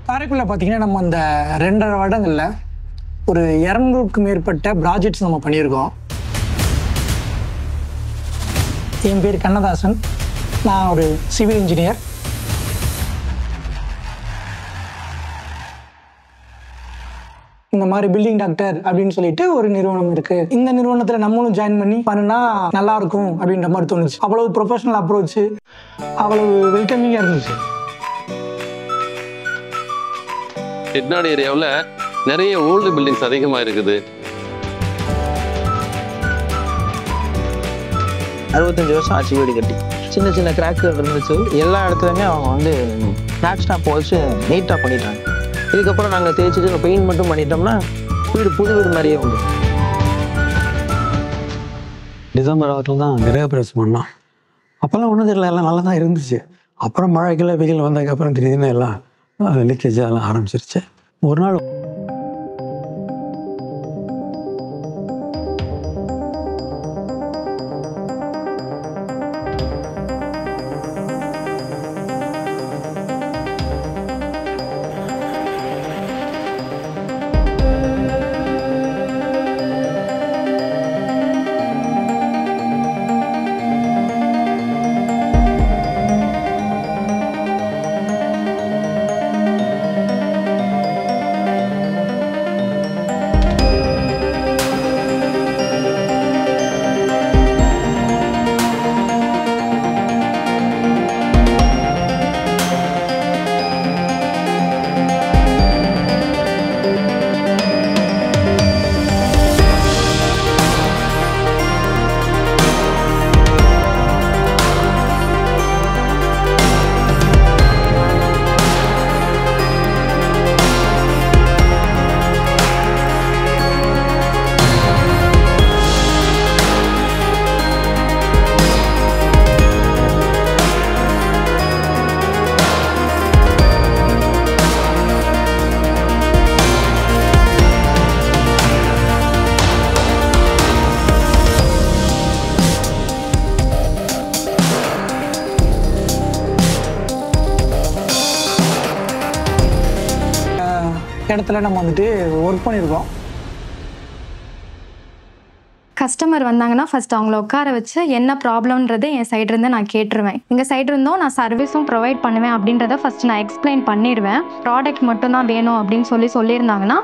காரைக்குடில பார்த்தீங்கன்னா நம்ம அந்த 2.5 வருடங்களில் ஒரு 200க்கும் மேற்பட்ட ப்ராஜெக்ட்ஸ் நம்ம பண்ணியிருக்கோம். என் பேர் கண்ணதாசன். நான் ஒரு சிவில் இன்ஜினியர். இந்த மாதிரி பில்டிங் டாக்டர் அப்படின்னு சொல்லிட்டு ஒரு நிறுவனம் இருக்கு. இந்த நிறுவனத்தில் நம்மளும் ஜாயின் பண்ணி பண்ணுனா நல்லா இருக்கும் அப்படின்ற மாதிரி தோணுச்சு. அவ்வளவு ப்ரொஃபஷனல் அப்ரோச், அவ்வளவு வெல்கமிங்காக இருந்துச்சு. செட்டிநாடு ஏரியாவில் நிறைய ஓல்டு பில்டிங்ஸ் அதிகமாக இருக்குது. 65 வருஷம் ஆச்சு வீடு கட்டி. சின்ன சின்ன கிராக்குகள் இருந்துச்சு. எல்லா இடத்துலையுமே அவங்க வந்து கிராக் ஸ்டாப் வச்சு நீட்டாக பண்ணிட்டாங்க. இதுக்கப்புறம் நாங்கள் தேய்ச்சிட்டு பெயிண்ட் மட்டும் பண்ணிட்டோம்னா வீடு புது வீடு மாதிரியே உண்டு. டிசம்பர் வாரத்தில் தான் நிறைய பிரஸ் பண்ணோம். அப்போல்லாம் ஒன்றும் தெரியல, எல்லாம் நல்லா தான் இருந்துச்சு. அப்புறம் மழைக்கெல்லாம் வெயில் வந்ததுக்கப்புறம் திடீர்னு எல்லாம் லீக்கேஜ் எல்லாம் ஆரம்பிச்சிருச்சு. ஒரு நாள் இடத்துல நம்ம வந்துட்டு ஒர்க் பண்ணியிருக்கோம். கஸ்டமர் வந்தாங்கன்னா ஃபர்ஸ்ட் அவங்கள உட்கார வச்சு என்ன ப்ராப்ளம்ன்றதை என் சைடு இருந்து நான் கேட்டுருவேன். எங்கள் சைடு இருந்தும் நான் சர்வீஸும் ப்ரொவைட் பண்ணுவேன் அப்படின்றத ஃபர்ஸ்ட் நான் எக்ஸ்பிளைன் பண்ணிடுவேன். ப்ராடக்ட் மட்டும்தான் வேணும் அப்படின்னு சொல்லியிருந்தாங்கன்னா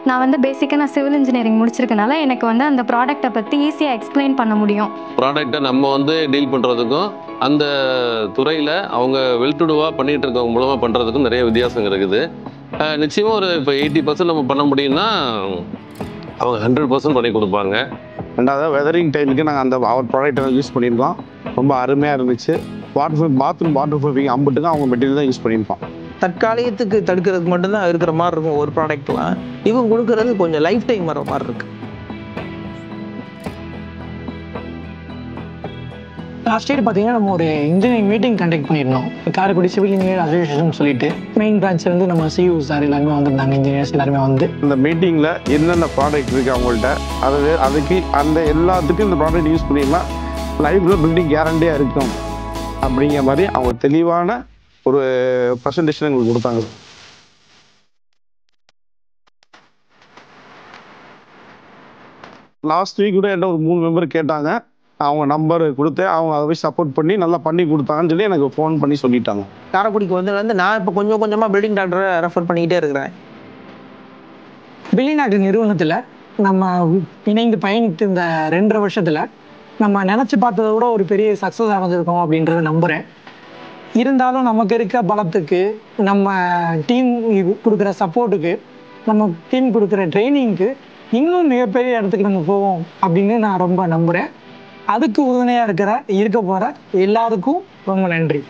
நான் வந்து பேசிக்காக நான் சிவில் இன்ஜினியரிங் முடிச்சிருக்கனால எனக்கு வந்து அந்த ப்ராடக்ட்டை பற்றி ஈஸியாக எக்ஸ்பிளைன் பண்ண முடியும். ப்ராடக்டை நம்ம வந்து டீல் பண்ணுறதுக்கும் அந்த துறையில் அவங்க வெல்டுடுவாக பண்ணிகிட்டு இருக்கவங்க மூலமாக பண்ணுறதுக்கும் நிறைய வித்தியாசம் இருக்குது. நிச்சயமாக ஒரு இப்போ 80% நம்ம பண்ண முடியும்னா அவங்க 100% பண்ணி கொடுப்பாங்க. ரெண்டாவது வெதரிங் டைமுக்கு நாங்கள் அந்த அவர் ப்ராடக்ட்டை யூஸ் பண்ணியிருக்கோம். ரொம்ப அருமையாக இருந்துச்சு. பாத்ரூம் வாட்டர் ப்ரூஃபிங் அம்பிட்டுக்கும் அவங்க மெட்டீரியல் தான் யூஸ் பண்ணியிருப்போம். தற்காலிகத்துக்கு தடுக்கிறதுக்கு மட்டும்தான் இருக்கிற மாதிரி இருக்கும் ஒரு ப்ராடக்ட்லாம். இவங்க கொடுக்கறது கொஞ்சம் லைஃப் டைம் வர மாதிரி இருக்கு. லாஸ்ட் இயர் பார்த்தீங்கன்னா நம்ம ஒரு இன்ஜினியரிங் மீட்டிங் கண்டக்ட் பண்ணியிருந்தோம். காரைக்குடி சிவில் இன்ஜினியர் அசோசியேஷன் சொல்லிட்டு மெயின் பிரான்ச்லேருந்து நம்ம சியூ சார் எல்லாருமே வந்திருந்தாங்க. இன்ஜினியர்ஸ் எல்லாருமே வந்து இந்த மீட்டிங்கில் என்னென்ன ப்ராடக்ட் இருக்குது அவங்கள்ட்ட அதுக்கு அந்த எல்லாத்துக்கும் இந்த ப்ராடக்ட் யூஸ் பண்ணிடலாம், லைஃப்பில் பில்டிங் கேரண்டியாக இருக்கும் அப்படிங்கிற மாதிரி அவங்க தெளிவான ஒரு ப்ரெசன்டேஷன் எங்களுக்கு கொடுத்தாங்க. லாஸ்ட் வீக் கூட என்ன ஒரு 3 மெம்பர் கேட்டாங்க. அவங்க நம்பர் கொடுத்து அவங்க அதை போய் சப்போர்ட் பண்ணி நல்லா பண்ணி கொடுத்தாங்கன்னு சொல்லி எனக்கு ஃபோன் பண்ணி சொல்லிட்டாங்க. காரைக்குடிக்கு வந்து நான் இப்போ கொஞ்சம் கொஞ்சமாக பில்டிங் டாக்டரை ரெஃபர் பண்ணிக்கிட்டே இருக்கிறேன். பில்டிங் டாக்டர் நிறுவனத்தில் நம்ம இணைந்து பயணித்து இந்த 2.5 வருஷத்தில் நம்ம நினச்சி பார்த்ததை விட ஒரு பெரிய சக்ஸஸ் அடைஞ்சிருக்கோம் அப்படின்றத நம்புகிறேன். இருந்தாலும் நமக்கு இருக்க பலத்துக்கு, நம்ம டீம் கொடுக்குற சப்போர்ட்டுக்கு, நம்ம டீம் கொடுக்குற ட்ரைனிங்க்கு இன்னும் மிகப்பெரிய இடத்துக்கு நம்ம போவோம் அப்படின்னு நான் ரொம்ப நம்புகிறேன். அதுக்கு உறுதுணையாக இருக்க போகிற எல்லாருக்கும் ரொம்ப நன்றி.